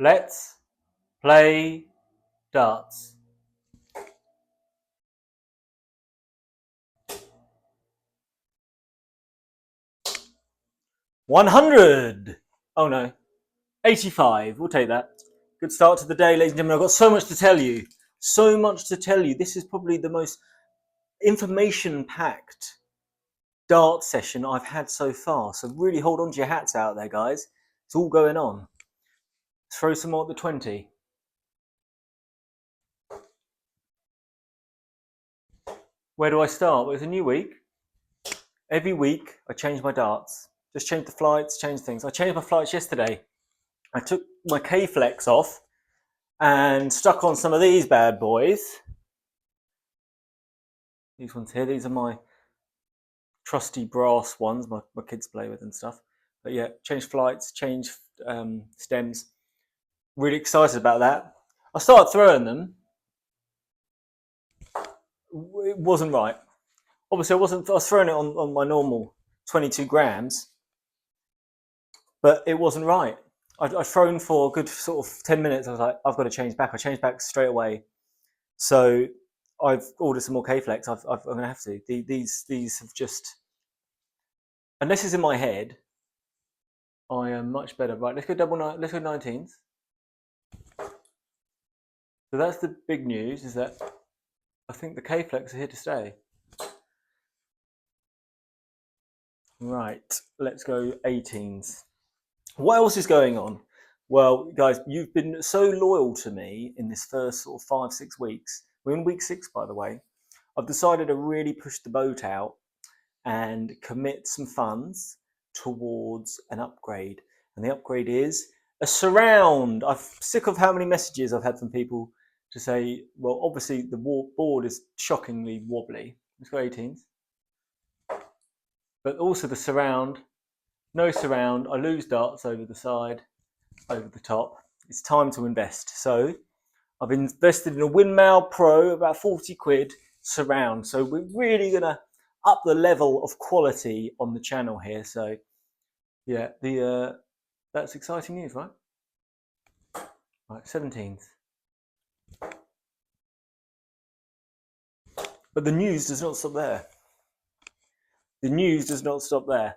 Let's play darts. $100. Oh no, 85. We'll take that. Good start to the day, ladies and gentlemen. I've got so much to tell you. So much to tell you. This is probably the most information-packed dart session I've had so far. So really hold on to your hats out there, guys. It's all going on. Let's throw some more at the 20. Where do I start? Well, it's a new week. Every week I change my darts. Just change the flights, change things. I changed my flights yesterday. I took my K-Flex off and stuck on some of these bad boys. These ones here, these are my trusty brass ones my kids play with and stuff. But yeah, change flights, change stems. Really excited about that. I started throwing them. It wasn't right. Obviously, I was throwing it on my normal 22 grams, but it wasn't right. I'd thrown for a good sort of 10 minutes. I was like, I've got to change back. I changed back straight away. So I've ordered some more K-Flex. I'm going to have to. These have just, unless it's in my head, I am much better. Right, let's go let's go 19s. So that's the big news, is that I think the K-Flex are here to stay. Right, let's go 18s. What else is going on? Well, guys, you've been so loyal to me in this first sort of 5-6 weeks. We're in week 6, by the way. I've decided to really push the boat out and commit some funds towards an upgrade. And the upgrade is a surround. I'm sick of how many messages I've had from people to say, well, obviously the board is shockingly wobbly. Let's go 18s. But also the surround. No surround, I lose darts over the side, over the top. It's time to invest. So I've invested in a Windmail Pro, about 40 quid surround. So we're really gonna up the level of quality on the channel here. So yeah, that's exciting news, right? Right, 17s. But the news does not stop there. The news does not stop there.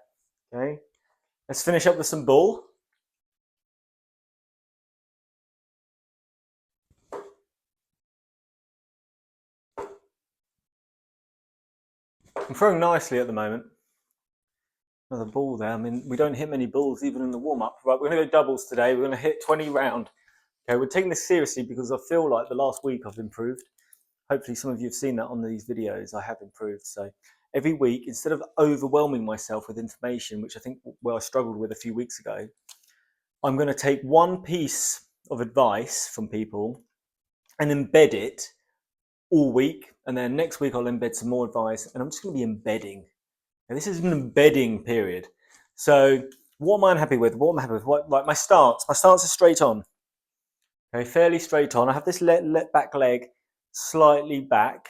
Okay, let's finish up with some bull. I'm throwing nicely at the moment. Another ball there. I mean, we don't hit many balls even in the warm-up. Right, we're going to go doubles today. We're going to hit 20 round. Okay, we're taking this seriously because I feel like the last week I've improved. Hopefully some of you have seen that on these videos. I have improved. So every week, instead of overwhelming myself with information, which I think I struggled with a few weeks ago, I'm going to take one piece of advice from people and embed it all week. And then next week I'll embed some more advice, and I'm just going to be embedding. And this is an embedding period. So what am I unhappy with? What am I happy with? Like my stance. My stance is straight on. Okay, fairly straight on. I have this let back leg slightly back,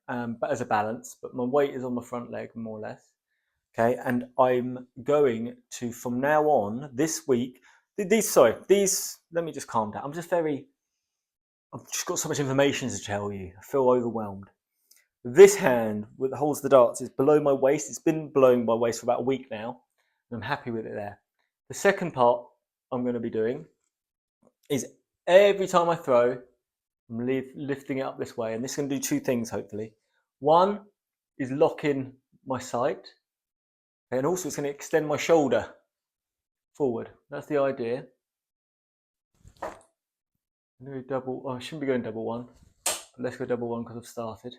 but as a balance, but my weight is on my front leg more or less. Okay, and I'm going to, from now on, this week, let me just calm down. I've just got so much information to tell you. I feel overwhelmed. This hand that holds the darts is below my waist. It's been below my waist for about a week now, and I'm happy with it there. The second part I'm going to be doing is every time I throw, I'm lifting it up this way, and this is going to do two things, hopefully. One is lock in my sight, and also it's going to extend my shoulder forward. That's the idea. I'm going to go double. Oh, I shouldn't be going double one, but let's go double one because I've started.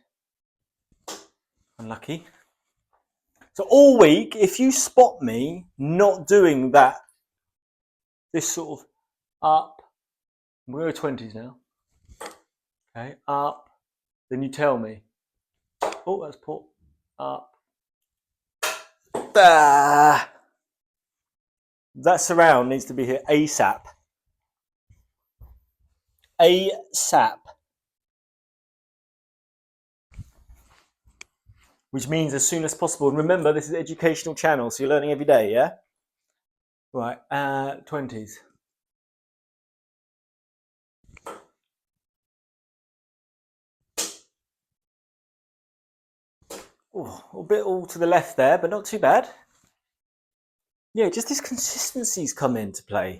Unlucky. So all week, if you spot me not doing that, this sort of up, we're 20s now. Okay, up, then you tell me. Oh, that's put up. Ah. That surround needs to be here ASAP. ASAP. Which means as soon as possible. And remember, this is an educational channel, so you're learning every day, yeah? Right, 20s. Oh, a bit all to the left there, but not too bad. Yeah, just this consistency's come into play.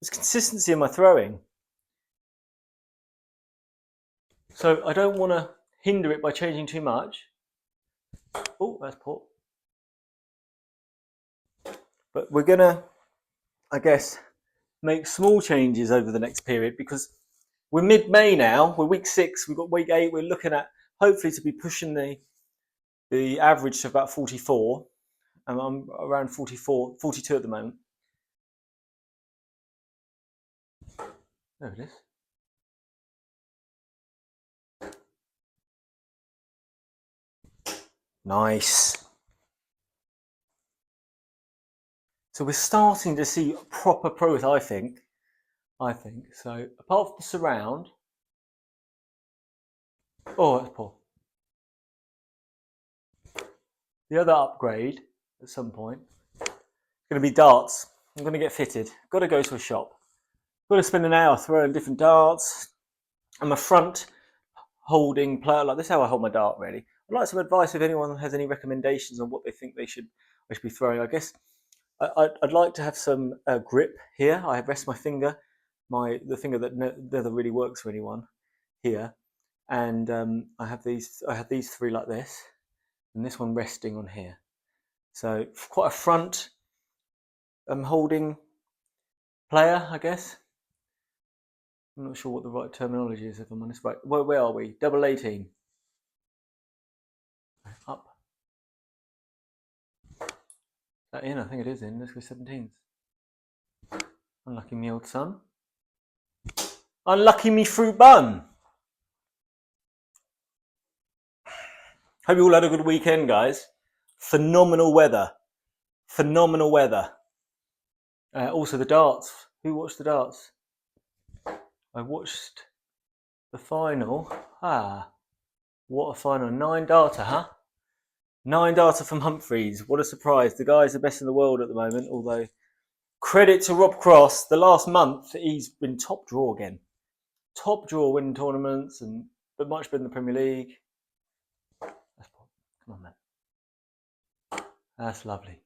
There's consistency in my throwing. So I don't want to hinder it by changing too much. Oh, that's poor. But we're going to, I guess, make small changes over the next period because we're mid-May now. We're week 6. We've got week 8. We're looking at hopefully to be pushing the average to about 44. And I'm around 44, 42 at the moment. There it is. Nice. So we're starting to see proper progress, I think. So. Apart from the surround. Oh, that's poor. The other upgrade at some point is going to be darts. I'm going to get fitted. Got to go to a shop. Got to spend an hour throwing different darts. I'm a front holding player. Like this is how I hold my dart, really. I'd like some advice if anyone has any recommendations on what they think I should be throwing. I guess I'd like to have some grip here. I rest my finger, the finger that never really works for anyone here, and I have these 3 like this, and this one resting on here. So quite a front holding player, I guess. I'm not sure what the right terminology is, if I'm honest. Right, where are we? Double 18. Up. That in? I think it is in. Let's go 17s. Unlucky me, old son. Unlucky me, fruit bun. Hope you all had a good weekend, guys. Phenomenal weather. Phenomenal weather. Also, the darts. Who watched the darts? I watched the final. What a final. 9 darter, huh? 9 darter from Humphreys. What a surprise. The guy's the best in the world at the moment, although credit to Rob Cross. The last month, he's been top draw again. Top draw, winning tournaments, but much better in the Premier League. Come on, man. That's lovely.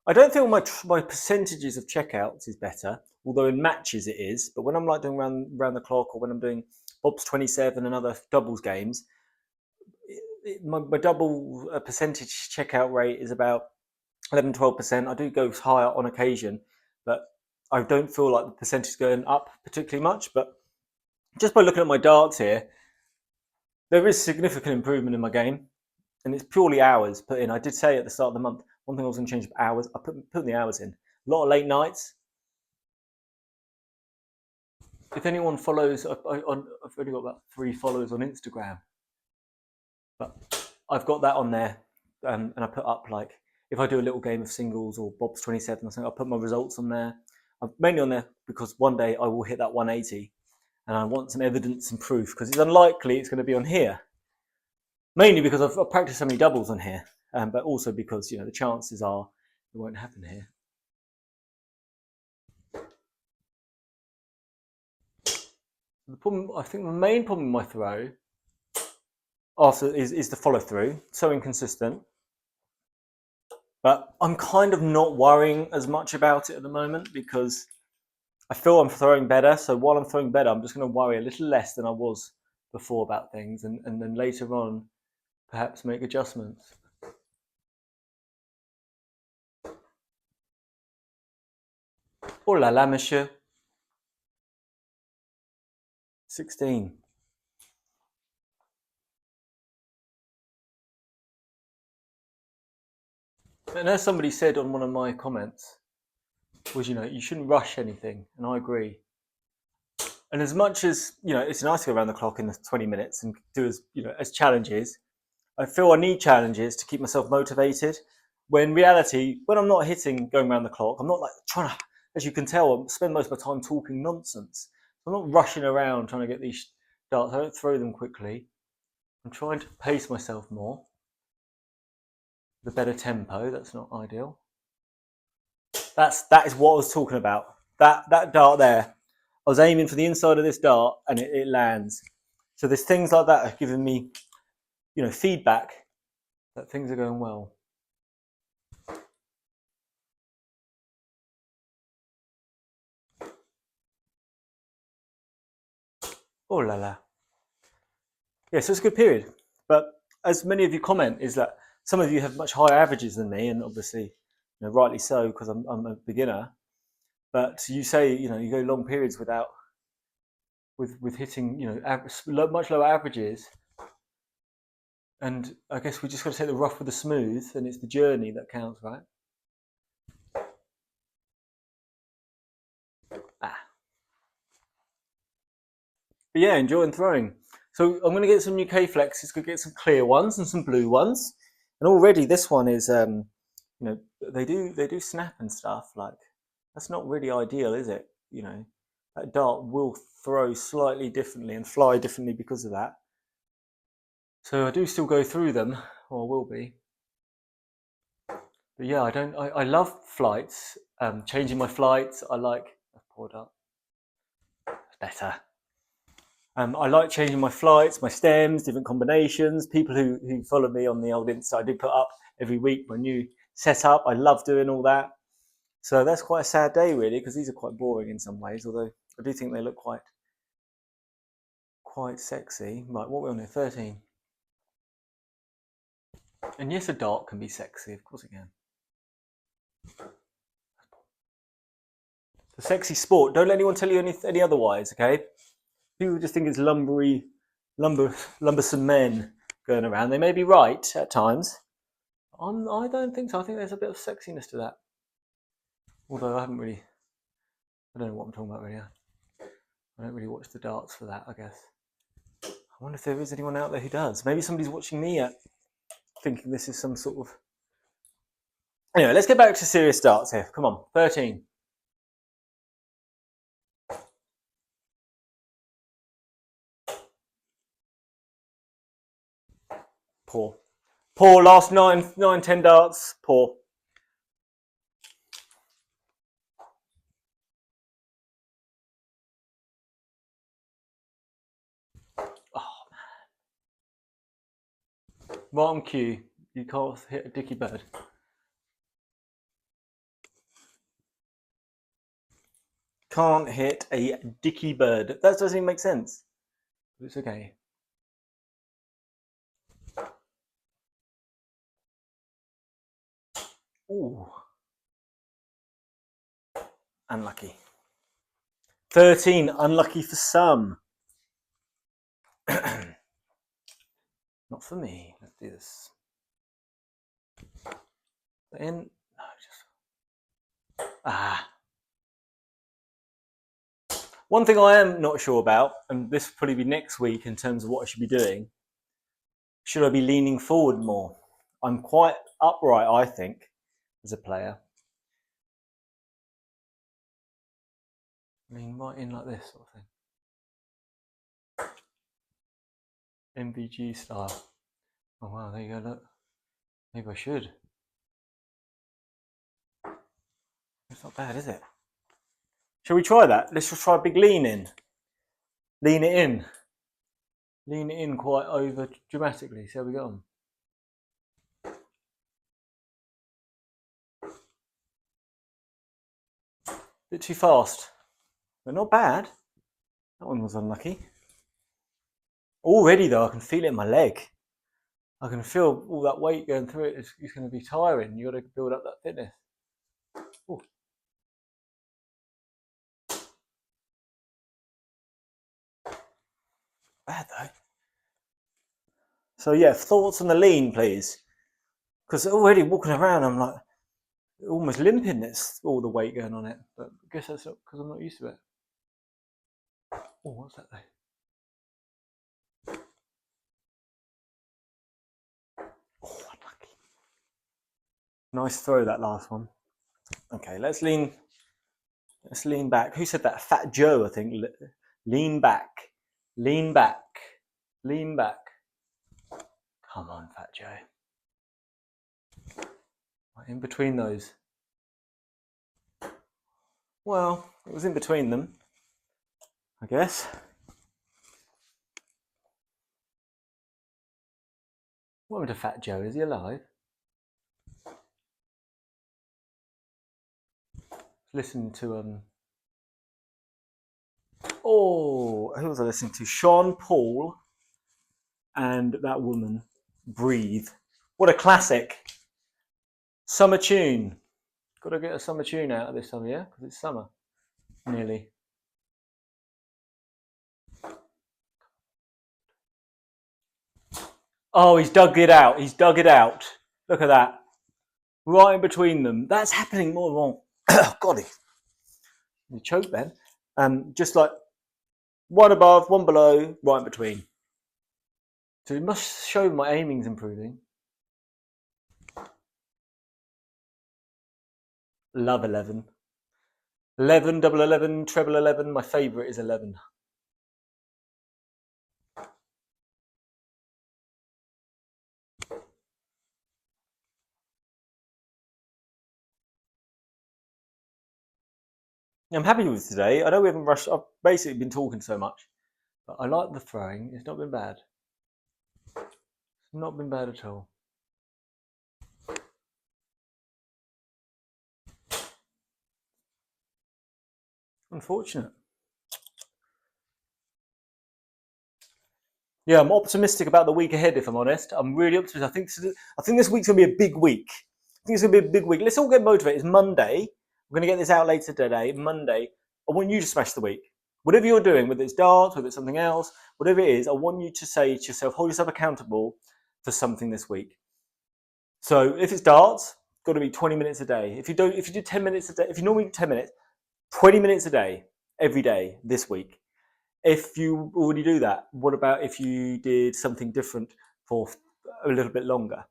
I don't feel my percentages of checkouts is better, although in matches it is. But when I'm like doing round the clock, or when I'm doing Bob's 27 and other doubles games, my double percentage checkout rate is about 11-12%. I do go higher on occasion, but I don't feel like the percentage is going up particularly much. But just by looking at my darts here, there is significant improvement in my game, and it's purely hours put in. I did say at the start of the month, one thing I was going to change hours. I put the hours in. A lot of late nights. If anyone follows, I've only got about 3 followers on Instagram, but I've got that on there, and I put up like if I do a little game of singles or Bob's 27 or something, I put my results on there. I'm mainly on there because one day I will hit that 180, and I want some evidence and proof because it's unlikely it's going to be on here. Mainly because I've practiced so many doubles on here, but also because the chances are it won't happen here. The problem, I think, the main problem with my throw after is the follow through. So inconsistent, but I'm kind of not worrying as much about it at the moment because I feel I'm throwing better. So while I'm throwing better, I'm just going to worry a little less than I was before about things, and then later on, perhaps make adjustments. Oh la la, monsieur. 16. And as somebody said on one of my comments, was you shouldn't rush anything, and I agree. And as much as it's nice to go around the clock in the 20 minutes and do as challenges, I feel I need challenges to keep myself motivated. When in reality, when I'm not hitting going around the clock, I'm not like trying to, as you can tell, I spend most of my time talking nonsense. I'm not rushing around trying to get these darts. I don't throw them quickly. I'm trying to pace myself more. The better tempo, that's not ideal. That is what I was talking about. That dart there, I was aiming for the inside of this dart and it lands. So there's things like that are giving me, you know, feedback that things are going well. Oh la la. Yeah, so it's a good period. But as many of you comment, is that some of you have much higher averages than me, and obviously, you know, rightly so, because I'm a beginner. But you say, you know, you go long periods without with hitting, you know, much lower averages. And I guess we just got to take the rough with the smooth, and it's the journey that counts, right? Ah. But yeah, enjoying throwing. So I'm going to get some new K-flexes, going to get some clear ones and some blue ones. And already this one is, you know, they do snap and stuff. Like, that's not really ideal, is it? You know, that dart will throw slightly differently and fly differently because of that. So I do still go through them, or will be. But yeah, I love flights, changing my flights. I like, poor dart, better. I like changing my flights, my stems, different combinations. People who follow me on the old Insta, I do put up every week my new setup. I love doing all that. So that's quite a sad day, really, because these are quite boring in some ways, although I do think they look quite sexy. Right, what are we on here? 13. And yes, a dart can be sexy, of course it can. It's a sexy sport. Don't let anyone tell you any otherwise, okay? People just think it's lumbersome men going around. They may be right at times. I don't think so. I think there's a bit of sexiness to that. Although I don't know what I'm talking about really. I don't really watch the darts for that, I guess. I wonder if there is anyone out there who does. Maybe somebody's watching me thinking this is some sort of... Anyway, let's get back to serious darts here. Come on, 13. Poor. Poor, last 10 darts, poor. Oh, man. Right on cue. You can't hit a dicky bird. Can't hit a dicky bird. That doesn't even make sense. But it's okay. Ooh. Unlucky. 13, unlucky for some. Not for me. Let's do this. In. No, just. Ah. One thing I am not sure about, and this will probably be next week in terms of what I should be doing, should I be leaning forward more? I'm quite upright, I think, as a player. Lean right in like this sort of thing. MVG style. Oh wow, there you go, look. Maybe I should. It's not bad, is it? Shall we try that? Let's just try a big lean in. Lean it in. Lean it in quite over dramatically. See how we go on. Bit too fast. But not bad. That one was unlucky. Already though, I can feel it in my leg. I can feel all that weight going through it. It's going to be tiring. You've got to build up that fitness. Ooh. Bad though. So yeah, thoughts on the lean, please. Because already walking around, I'm like almost limping. It's all the weight going on it. But I guess that's because I'm not used to it. Oh, what's that though? Oh, unlucky. Nice throw, that last one. Okay, let's lean back. Who said that? Fat Joe, I think. Lean back. Lean back. Lean back. Come on, Fat Joe. Right in between those. Well, it was in between them, I guess. What happened to Fat Joe? Is he alive? Listen to oh, who was I listening to? Sean Paul and that woman. Breathe. What a classic. Summer tune. Got to get a summer tune out of this summer, yeah? Because it's summer. Nearly. Oh, he's dug it out. He's dug it out. Look at that. Right in between them. That's happening more and more. Oh, God. You choked then. Just like one above, one below, right in between. So it must show my aiming's improving. Love 11. 11, double 11, treble 11. My favourite is 11. I'm happy with today. I know we haven't rushed. I've basically been talking so much. But I like the throwing. It's not been bad. It's not been bad at all. Unfortunate. Yeah, I'm optimistic about the week ahead, if I'm honest. I'm really optimistic. I think this week's going to be a big week. I think it's going to be a big week. Let's all get motivated. It's Monday. We're going to get this out later today. Monday. I want you to smash the week. Whatever you're doing, whether it's darts, whether it's something else, whatever it is, I want you to say to yourself, hold yourself accountable for something this week. So if it's darts, it's got to be 20 minutes a day. If you do 10 minutes a day, if you normally do 10 minutes, 20 minutes a day, every day this week. If you already do that, what about if you did something different for a little bit longer?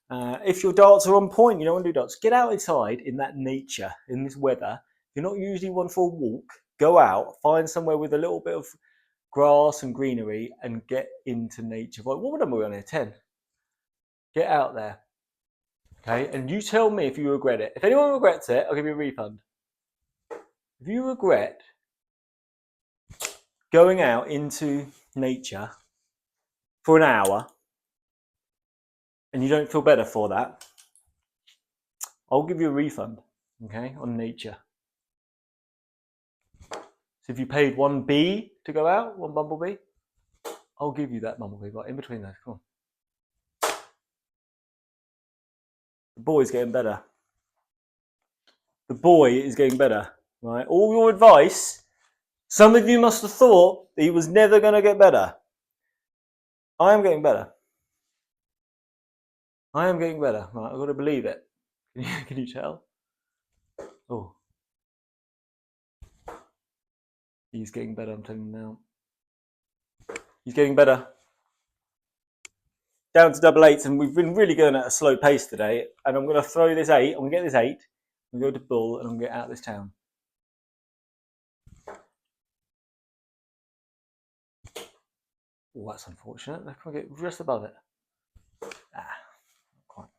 If your darts are on point, you don't want to do darts, get outside in that nature, in this weather. You're not usually one for a walk. Go out, find somewhere with a little bit of grass and greenery and get into nature. Like, what number are we on here? 10. Get out there. Okay, and you tell me if you regret it. If anyone regrets it, I'll give you a refund. If you regret going out into nature for an hour and you don't feel better for that, I'll give you a refund, okay, on nature. So if you paid 1B to go out, one bumblebee, I'll give you that bumblebee, but in between those, come on. The boy's getting better. The boy is getting better, right? All your advice, some of you must have thought that he was never going to get better. I am getting better. I am getting better. Right, I've got to believe it. Can you tell? Oh. He's getting better, I'm telling you now. He's getting better. Down to double eights, and we've been really going at a slow pace today. And I'm going to throw this 8. I'm going to get this 8. I'm going to go to bull, and I'm going to get out of this town. Oh, that's unfortunate. Let's get just above it. Ah, not quite.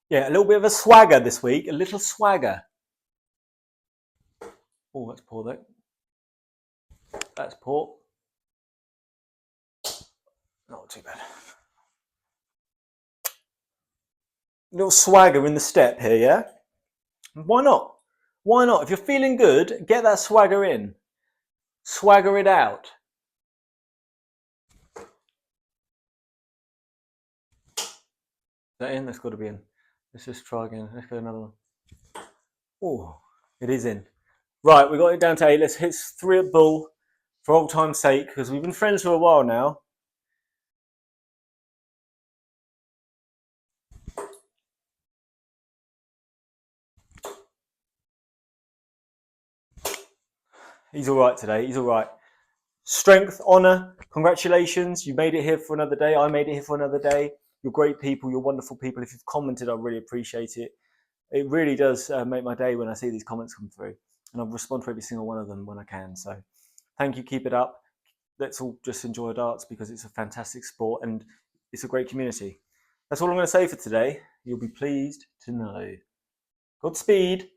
Yeah, a little bit of a swagger this week. A little swagger. Oh, that's poor though. That's poor. Not too bad. A little swagger in the step here, yeah? Why not? Why not? If you're feeling good, get that swagger in. Swagger it out. Is that in? That's got to be in. Let's just try again. Let's go another one. Oh, it is in. Right, we got it down to 8. Let's hit 3 at bull for old time's sake, because we've been friends for a while now. He's all right today. He's all right. Strength, honour, congratulations. You made it here for another day. I made it here for another day. You're great people. You're wonderful people. If you've commented, I really appreciate it. It really does make my day when I see these comments come through. And I'll respond to every single one of them when I can. So thank you. Keep it up. Let's all just enjoy darts because it's a fantastic sport and it's a great community. That's all I'm going to say for today. You'll be pleased to know. Godspeed.